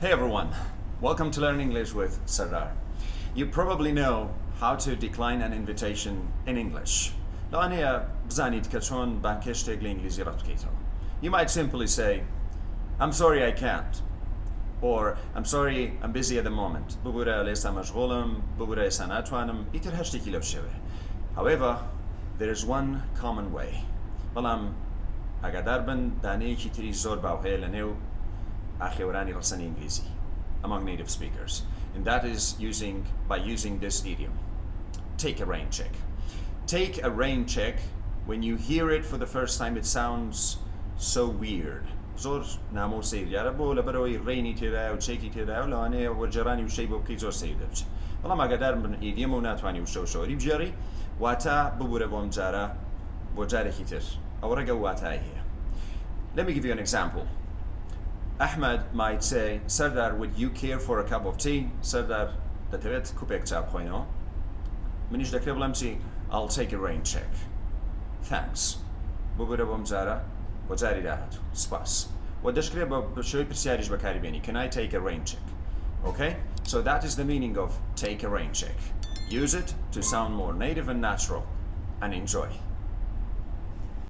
Hey everyone, welcome to Learn English with Sardar. You probably know how to decline an invitation in English. You might simply say, I'm sorry I can't, or I'm sorry I'm busy at the moment. However, there is one common way. Among native speakers, and that is by using this idiom. Take a rain check. Take a rain check. When you hear it for the first time, it sounds so weird. زور ناموسی یاره بوله برای رینی تیره و چکی تیره و لانه و جرانی و شی بوکی زور سیده بچه. والله ما قدر من ایدیم و ناتوانی و شوری بجاری واتا ببوره بوم جاره بجاره کیتر. او رجع واتا هي. Let me give you an example. Ahmed might say, Sardar, would you care for a cup of tea? Sardar, دەتەوێت کوپێک چا بخۆینەوە؟ منیش دەکرێ بڵێم چی؟ I'll take a rain check. Thanks. ببوورە بۆم جارە بۆ جاری داهاتوو. سپاس. و دەشکرێ بە شێوەی پرسیاریش بەکاری بێنی. Can I take a rain check? Okay? So that is the meaning of take a rain check. Use it to sound more native and natural, and enjoy.